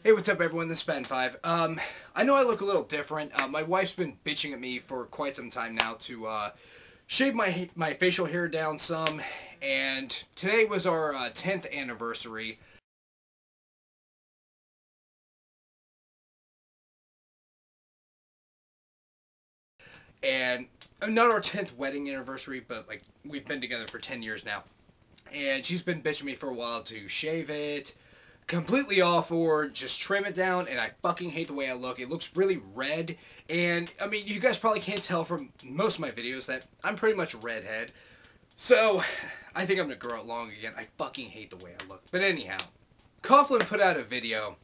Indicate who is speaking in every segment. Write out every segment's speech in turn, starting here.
Speaker 1: Hey, what's up, everyone? This is Ben5. I know I look a little different. My wife's been bitching at me for quite some time now to shave my facial hair down some, and today was our 10th anniversary. And not our 10th wedding anniversary, but like we've been together for 10 years now. And she's been bitching me for a while to shave it completely off or just trim it down, and I fucking hate the way I look. It looks really red, and I mean, you guys probably can't tell from most of my videos that I'm pretty much a redhead. So, I think I'm gonna grow it long again. I fucking hate the way I look. But anyhow, Coughlan put out a video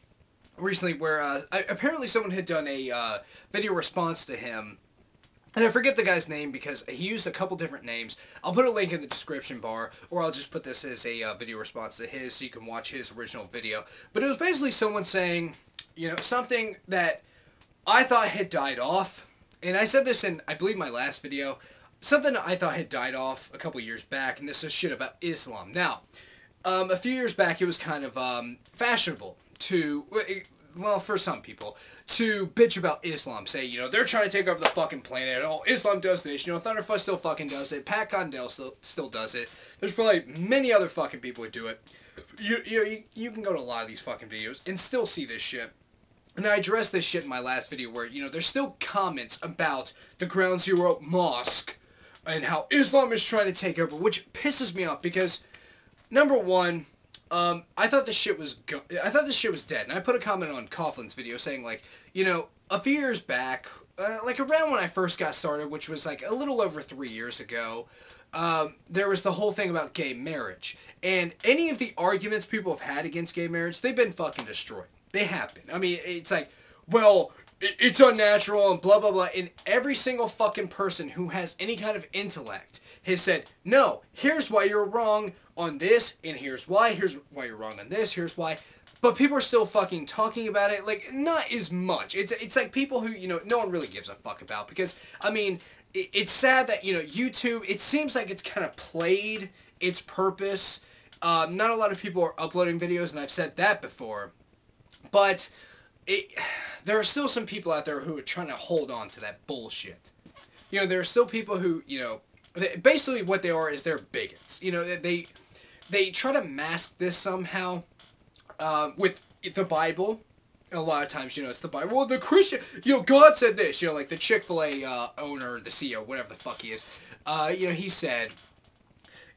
Speaker 1: recently where apparently someone had done a video response to him, and I forget the guy's name because he used a couple different names. I'll put a link in the description bar, or I'll just put this as a video response to his so you can watch his original video. But it was basically someone saying, you know, something that I thought had died off. And I said this in, I believe, my last video. Something that I thought had died off a couple years back, and this is shit about Islam. Now, a few years back, it was kind of fashionable to, well, for some people, to bitch about Islam. Say, you know, they're trying to take over the fucking planet. Oh, Islam does this. You know, Thunderfuss still fucking does it. Pat Condell still does it. There's probably many other fucking people who do it. You can go to a lot of these fucking videos and still see this shit. And I addressed this shit in my last video where, you know, there's still comments about the Ground Zero Mosque and how Islam is trying to take over, which pisses me off because, number one, I thought this shit was dead, and I put a comment on Coughlan's video saying, like, you know, a few years back, like around when I first got started, which was like a little over 3 years ago, there was the whole thing about gay marriage, and any of the arguments people have had against gay marriage, they've been fucking destroyed. They have been. I mean, it's like, well, it's unnatural and blah blah blah, and every single fucking person who has any kind of intellect has said, no, here's why you're wrong on this, and here's why you're wrong on this, here's why. But people are still fucking talking about it, like, not as much. It's like people who, you know, no one really gives a fuck about, because, I mean, it's sad that, you know, YouTube, it seems like it's kind of played its purpose. Not a lot of people are uploading videos, and I've said that before, but there are still some people out there who are trying to hold on to that bullshit. You know, there are still people who, you know, basically what they are is they're bigots. You know, they try to mask this somehow with the Bible. A lot of times, you know, it's the Bible. Well, the Christian, you know, God said this. You know, like the Chick-fil-A owner, the CEO, whatever the fuck he is. You know, he said,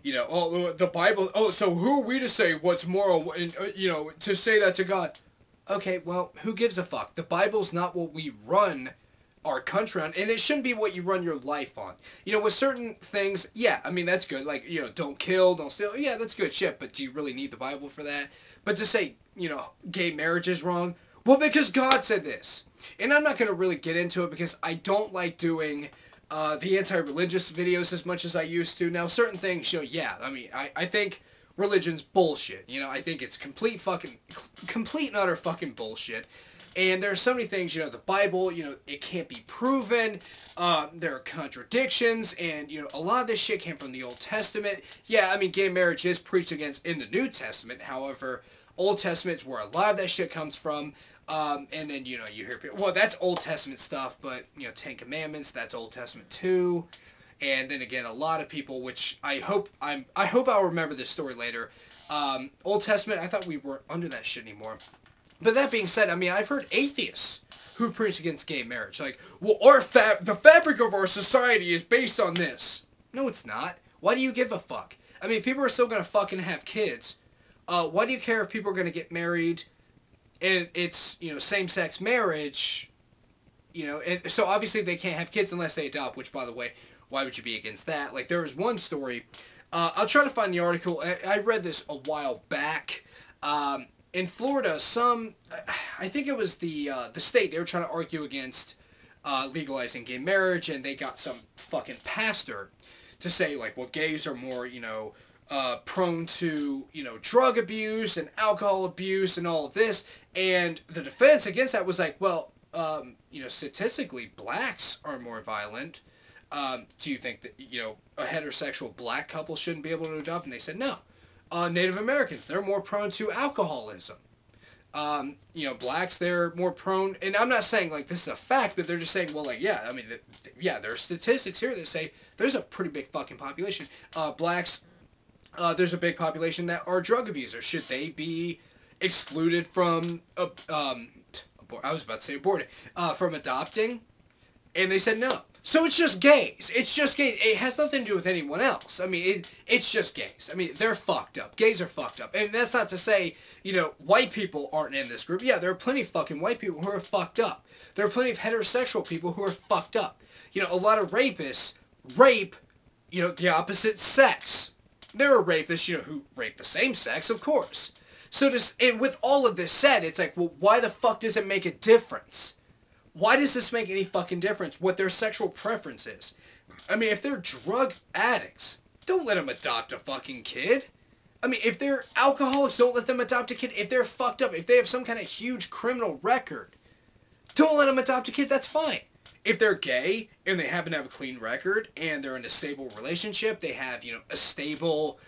Speaker 1: you know, oh, the Bible. Oh, so who are we to say what's moral? And you know, to say that to God. Okay, well, who gives a fuck? The Bible's not what we run our country on, and it shouldn't be what you run your life on. You know, with certain things, yeah, I mean, that's good. Like, you know, don't kill, don't steal. Yeah, that's good shit, but do you really need the Bible for that? But to say, you know, gay marriage is wrong, well, because God said this. And I'm not going to really get into it because I don't like doing the anti-religious videos as much as I used to. Now, certain things, you know, yeah, I mean, I think religion's bullshit. You know, I think it's complete and utter fucking bullshit. And there are so many things, you know, the Bible, you know, it can't be proven. There are contradictions, and, you know, a lot of this shit came from the Old Testament. Yeah, I mean, gay marriage is preached against in the New Testament. However, Old Testament is where a lot of that shit comes from. And then, you know, you hear people, well, that's Old Testament stuff, but, you know, Ten Commandments, that's Old Testament too. And then again, a lot of people, which I hope I'll remember this story later. Old Testament, I thought we weren't under that shit anymore. But that being said, I mean, I've heard atheists who preach against gay marriage. Like, well, the fabric of our society is based on this. No, it's not. Why do you give a fuck? I mean, people are still going to fucking have kids. Why do you care if people are going to get married and it's, you know, same-sex marriage? You know, and so obviously they can't have kids unless they adopt, which, by the way, why would you be against that? Like, there was one story. I'll try to find the article. I read this a while back. In Florida, I think it was the state, they were trying to argue against legalizing gay marriage, and they got some fucking pastor to say, like, well, gays are more, you know, prone to, you know, drug abuse and alcohol abuse and all of this, and the defense against that was like, well, you know, statistically, blacks are more violent. Do you think that, you know, a heterosexual black couple shouldn't be able to adopt? And they said no. Native Americans, they're more prone to alcoholism. Blacks, they're more prone, and I'm not saying like this is a fact, but they're just saying, well, like, yeah, I mean, yeah, there are statistics here that say there's a pretty big fucking population. Blacks, there's a big population that are drug abusers. Should they be excluded from, I was about to say aborted, from adopting? And they said no. So it's just gays. It's just gays. It has nothing to do with anyone else. I mean, it's just gays. I mean, they're fucked up. Gays are fucked up. And that's not to say, white people aren't in this group. Yeah, there are plenty of fucking white people who are fucked up. There are plenty of heterosexual people who are fucked up. A lot of rapists rape, the opposite sex. There are rapists, who rape the same sex, of course. So and with all of this said, it's like, well, why the fuck does it make a difference? Why does this make any fucking difference what their sexual preference is? I mean, if they're drug addicts, don't let them adopt a fucking kid. I mean, if they're alcoholics, don't let them adopt a kid. If they're fucked up, if they have some kind of huge criminal record, don't let them adopt a kid. That's fine. If they're gay and they happen to have a clean record and they're in a stable relationship, they have, a stable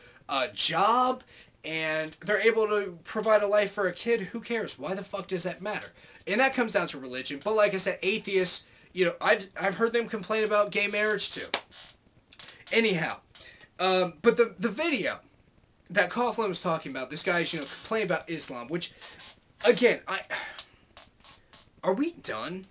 Speaker 1: job, and they're able to provide a life for a kid, who cares? Why the fuck does that matter? And that comes down to religion. But like I said, atheists, I've heard them complain about gay marriage too. Anyhow, but the video that Coughlan was talking about, this guy's, complaining about Islam, which, again, are we done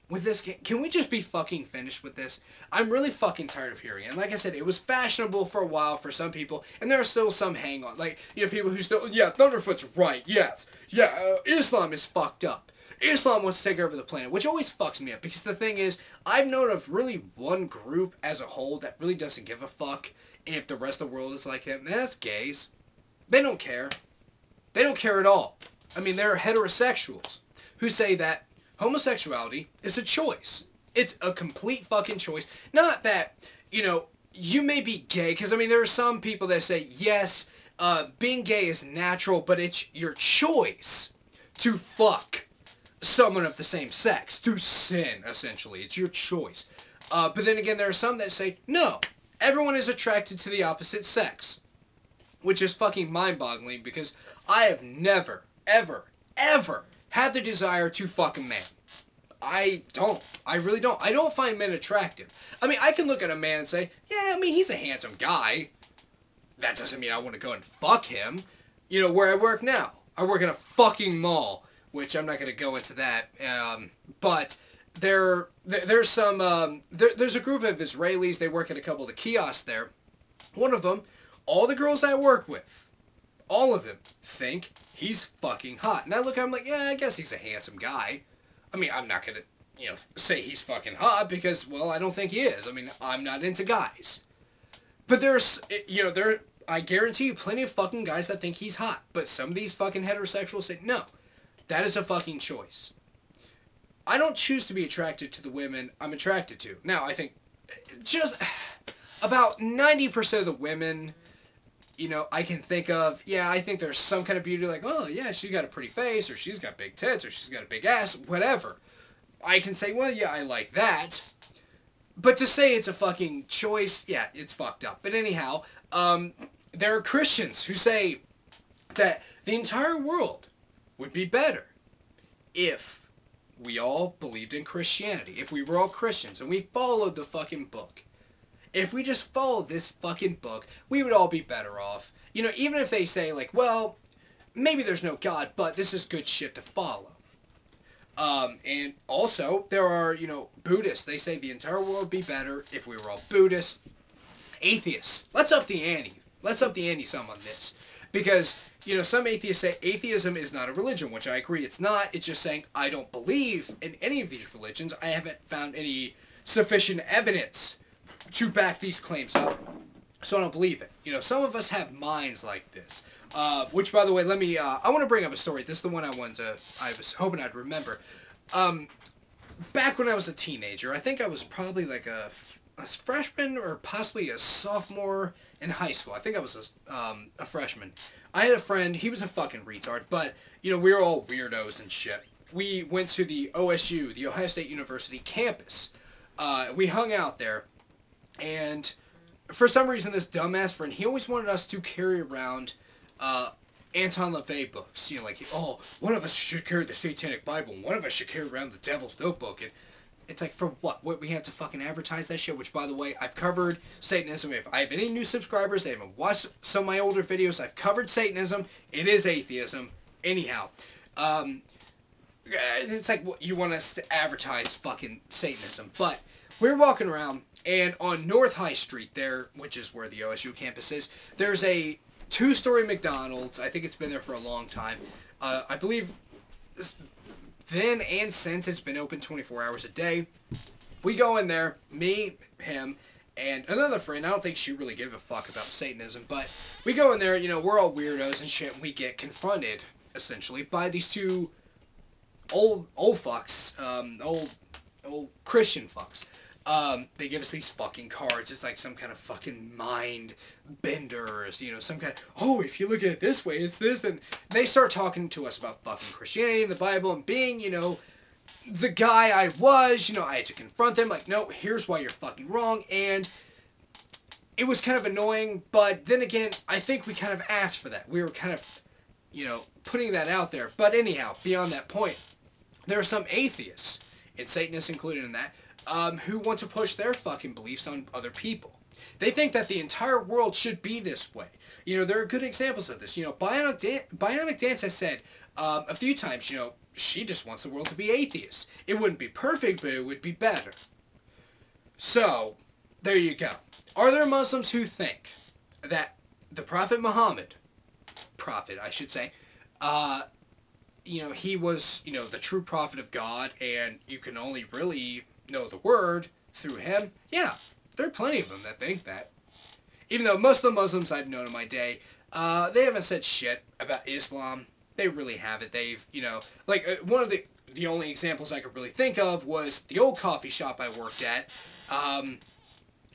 Speaker 1: with this game? Can we just be fucking finished with this? I'm really fucking tired of hearing it. And like I said, it was fashionable for a while for some people, and there are still some hang-on. Like, people who still, yeah, Thunderfoot's right, yes. Yeah, Islam is fucked up. Islam wants to take over the planet, which always fucks me up, because the thing is, I've known of really one group as a whole that really doesn't give a fuck if the rest of the world is like them, and that's gays. They don't care. They don't care at all. I mean, there are heterosexuals who say that homosexuality is a choice. It's a complete fucking choice. Not that, you may be gay, because, I mean, there are some people that say, yes, being gay is natural, but it's your choice to fuck someone of the same sex, to sin, essentially. It's your choice. But then again, there are some that say, no, everyone is attracted to the opposite sex. Which is fucking mind-boggling, because I have never, ever, ever had the desire to fuck a man. I don't. I really don't. I don't find men attractive. I mean, I can look at a man and say, yeah, I mean, he's a handsome guy. That doesn't mean I want to go and fuck him. Where I work now. I work in a fucking mall, which I'm not going to go into that. But there's a group of Israelis. They work at a couple of the kiosks there. One of them, all the girls I work with, all of them think he's fucking hot. And I look at him like, yeah, I guess he's a handsome guy. I mean, I'm not going to, say he's fucking hot because, well, I don't think he is. I mean, I'm not into guys. But there's, I guarantee you plenty of fucking guys that think he's hot. But some of these fucking heterosexuals say, no, that is a fucking choice. I don't choose to be attracted to the women I'm attracted to. Now, I think just about 90% of the women, I can think of, yeah, I think there's some kind of beauty, like, oh, yeah, she's got a pretty face, or she's got big tits, or she's got a big ass, whatever. I can say, well, yeah, I like that. But to say it's a fucking choice, yeah, it's fucked up. But anyhow, there are Christians who say that the entire world would be better if we all believed in Christianity, if we were all Christians, and we followed the fucking book. If we just followed this fucking book, we would all be better off. Even if they say, like, well, maybe there's no God, but this is good shit to follow. And also, there are, Buddhists. They say the entire world would be better if we were all Buddhists. Atheists. Let's up the ante. Let's up the ante some on this. Because, some atheists say atheism is not a religion, which I agree it's not. It's just saying I don't believe in any of these religions. I haven't found any sufficient evidence to back these claims up, so I don't believe it. Some of us have minds like this. Which, by the way, I want to bring up a story. This is the one I was hoping I'd remember. Back when I was a teenager, I think I was probably like a freshman or possibly a sophomore in high school. I think I was a freshman. I had a friend, he was a fucking retard, but, we were all weirdos and shit. We went to the OSU, the Ohio State University campus. We hung out there. And for some reason, this dumbass friend, he always wanted us to carry around Anton LaVey books. You know, like, oh, one of us should carry the Satanic Bible, and one of us should carry around the Devil's Notebook. And it's like, for what? What, we have to fucking advertise that shit? Which, by the way, I've covered Satanism. If I have any new subscribers, they haven't watched some of my older videos, I've covered Satanism. It is atheism. Anyhow, it's like, what, you want us to advertise fucking Satanism. But we're walking around, and on North High Street there, which is where the OSU campus is, there's a 2-story McDonald's. I think it's been there for a long time. I believe then and since it's been open 24 hours a day. We go in there, me, him, and another friend. I don't think she really gave a fuck about Satanism, but we go in there, you know, we're all weirdos and shit, and we get confronted, essentially, by these two old fucks, old Christian fucks. They give us these fucking cards. It's like some kind of fucking mind bender, you know, some kind of, oh, if you look at it this way, it's this. And they start talking to us about fucking Christianity and the Bible, and being, you know, the guy I was, you know, I had to confront them, like, no, here's why you're fucking wrong. And it was kind of annoying, but then again, I think we kind of asked for that. We were kind of, you know, putting that out there. But anyhow, beyond that point, there are some atheists, and Satanists included in that, who want to push their fucking beliefs on other people. They think that the entire world should be this way. You know, there are good examples of this. You know, Bionic Dance has said a few times, you know, she just wants the world to be atheist. It wouldn't be perfect, but it would be better. So, there you go. Are there Muslims who think that the Prophet Muhammad, I should say, you know, he was, you know, the true prophet of God, and you can only really know the word through him? Yeah, there are plenty of them that think that. Even though most of the Muslims I've known in my day, they haven't said shit about Islam. They really haven't. They've, you know, like, one of the only examples I could really think of was the old coffee shop I worked at.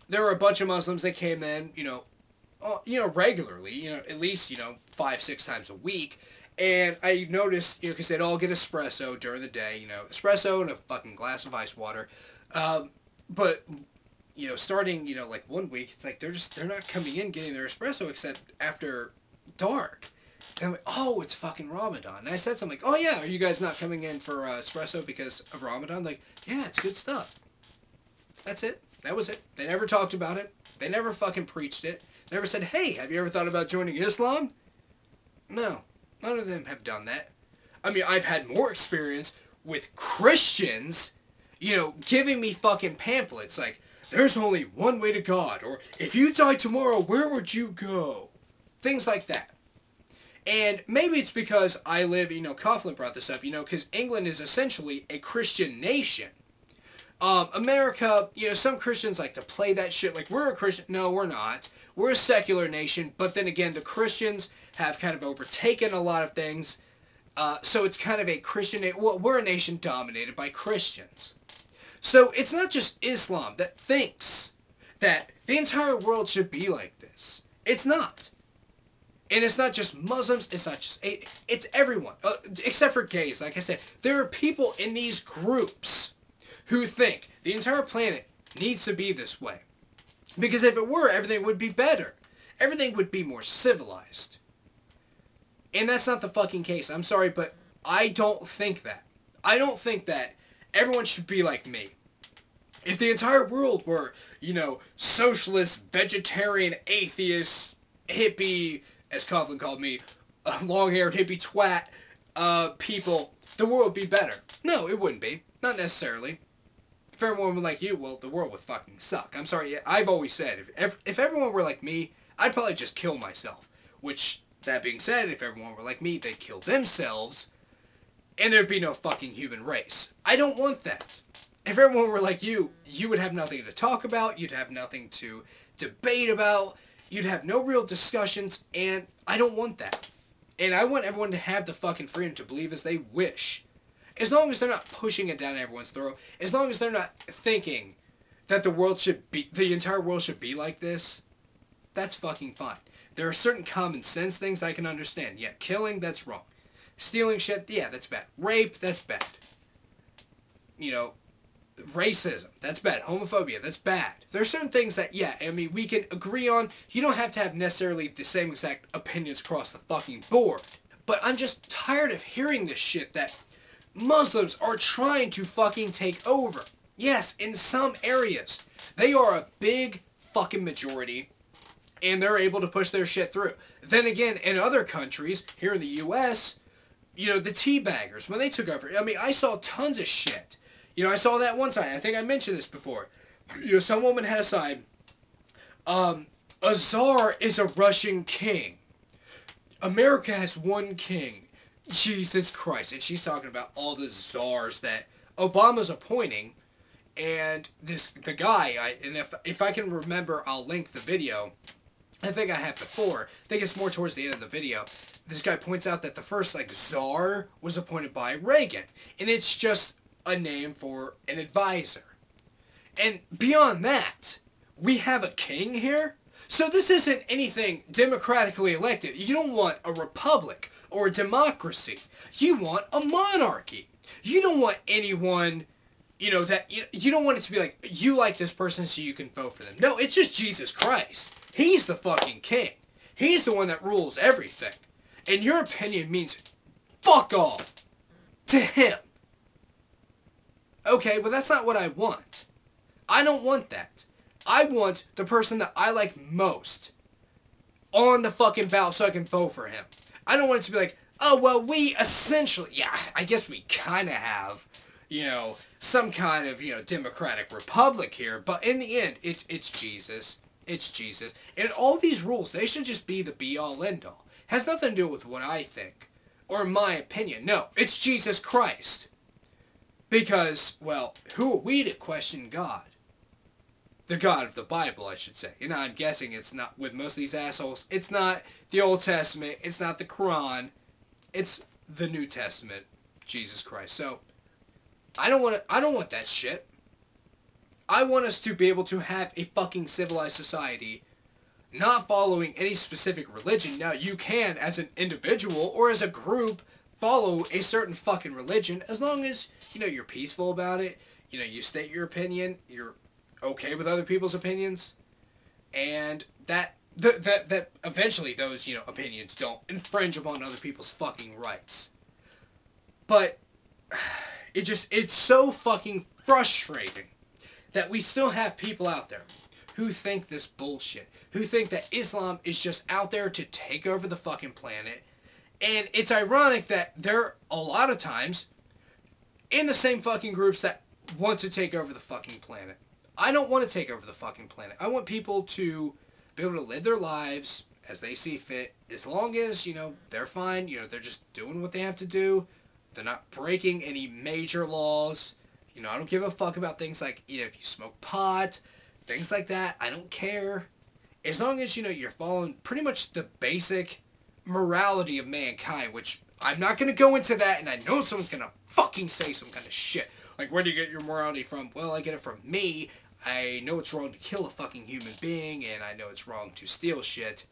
Speaker 1: There were a bunch of Muslims that came in, you know, regularly, you know, at least, you know, 5-6 times a week. And I noticed, you know, because they'd all get espresso during the day, you know, espresso and a fucking glass of ice water. But, you know, starting, you know, like one week, it's like they're not coming in getting their espresso except after dark. And I'm like, oh, it's fucking Ramadan. And I said something like, oh yeah, are you guys not coming in for espresso because of Ramadan? Like, yeah, it's good stuff. That's it. That was it. They never talked about it. They never fucking preached it. They never said, hey, have you ever thought about joining Islam? No. None of them have done that. I mean, I've had more experience with Christians, you know, giving me fucking pamphlets like, there's only one way to God, or if you died tomorrow, where would you go? Things like that. And maybe it's because I live, you know, Coughlan brought this up, you know, because England is essentially a Christian nation. America, you know, some Christians like to play that shit like, we're a Christian. No, we're not. We're a secular nation, but then again, the Christians have kind of overtaken a lot of things, so it's kind of a Christian, well, we're a nation dominated by Christians. So it's not just Islam that thinks that the entire world should be like this. It's not. And it's not just Muslims, it's not just, it's everyone, except for gays. Like I said, there are people in these groups who think the entire planet needs to be this way. Because if it were, everything would be better. Everything would be more civilized. And that's not the fucking case. I'm sorry, but I don't think that. I don't think that everyone should be like me. If the entire world were, you know, socialist, vegetarian, atheist, hippie, as Coughlan called me, long-haired hippie twat people, the world would be better. No, it wouldn't be. Not necessarily. If everyone were like you, well, the world would fucking suck. I'm sorry, I've always said, if everyone were like me, I'd probably just kill myself. Which, that being said, if everyone were like me, they'd kill themselves, and there'd be no fucking human race. I don't want that. If everyone were like you, you would have nothing to talk about, you'd have nothing to debate about, you'd have no real discussions, and I don't want that. And I want everyone to have the fucking freedom to believe as they wish. As long as they're not pushing it down everyone's throat, as long as they're not thinking that the entire world should be like this, that's fucking fine. There are certain common sense things I can understand. Yeah, killing, that's wrong. Stealing shit, yeah, that's bad. Rape, that's bad. You know, Racism, that's bad. Homophobia, that's bad. There are certain things that, yeah, I mean, we can agree on. You don't have to have necessarily the same exact opinions across the fucking board. But I'm just tired of hearing this shit that Muslims are trying to fucking take over. Yes, in some areas. They are a big fucking majority, and they're able to push their shit through. Then again, in other countries, here in the U.S., you know, the teabaggers, when they took over, I mean, I saw tons of shit. You know, I saw that one time. I think I mentioned this before. You know, some woman had a sign, a czar is a Russian king. America has one king, Jesus Christ. And she's talking about all the czars that Obama's appointing. And the guy, and if I can remember, I'll link the video. I think I have before. I think it's more towards the end of the video. This guy points out that the first, like, czar was appointed by Reagan. And it's just a name for an advisor. And beyond that, we have a king here. So this isn't anything democratically elected. You don't want a republic or a democracy. You want a monarchy. You don't want anyone, you know, that you don't want it to be like, you like this person so you can vote for them. No, it's just Jesus Christ. He's the fucking king. He's the one that rules everything. And your opinion means fuck all to him. Okay, but that's not what I want. I don't want that. I want the person that I like most on the fucking ballot so I can vote for him. I don't want it to be like, oh, well, we essentially, yeah, I guess we kind of have, you know, some kind of, you know, democratic republic here. But in the end, it's Jesus. It's Jesus. And all these rules, they should just be the be-all, end-all. Has nothing to do with what I think or my opinion. No, it's Jesus Christ. Because, well, who are we to question God? The God of the Bible, I should say. And I'm guessing it's not, with most of these assholes, it's not the Old Testament, it's not the Quran, it's the New Testament, Jesus Christ. So, I don't want that shit. I want us to be able to have a fucking civilized society, not following any specific religion. Now, you can, as an individual or as a group, follow a certain fucking religion, as long as, you know, you're peaceful about it, you know, you state your opinion, you're okay with other people's opinions, and that eventually those, you know, opinions don't infringe upon other people's fucking rights. But it's so fucking frustrating that we still have people out there who think this bullshit, who think that Islam is just out there to take over the fucking planet. And it's ironic that they're a lot of times in the same fucking groups that want to take over the fucking planet. I don't want to take over the fucking planet. I want people to be able to live their lives as they see fit, as long as, you know, they're fine, you know, they're just doing what they have to do. They're not breaking any major laws. You know, I don't give a fuck about things like, you know, if you smoke pot, things like that. I don't care. As long as, you know, you're following pretty much the basic morality of mankind, which I'm not going to go into that, and I know someone's going to fucking say some kind of shit. Like, where do you get your morality from? Well, I get it from me. I know it's wrong to kill a fucking human being, and I know it's wrong to steal shit.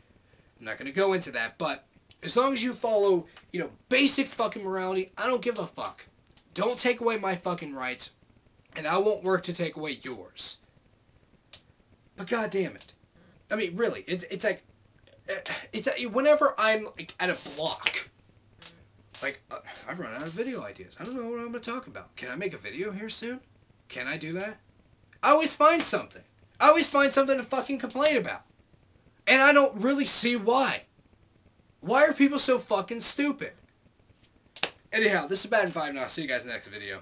Speaker 1: I'm not going to go into that, but as long as you follow, you know, basic fucking morality, I don't give a fuck. Don't take away my fucking rights, and I won't work to take away yours. But god damn it. I mean, really, it's like, whenever I'm, like, at a block, like, I've run out of video ideas. I don't know what I'm going to talk about. Can I make a video here soon? Can I do that? I always find something. I always find something to fucking complain about. And I don't really see why. Why are people so fucking stupid? Anyhow, this is Bad and 5 now. I'll see you guys in the next video.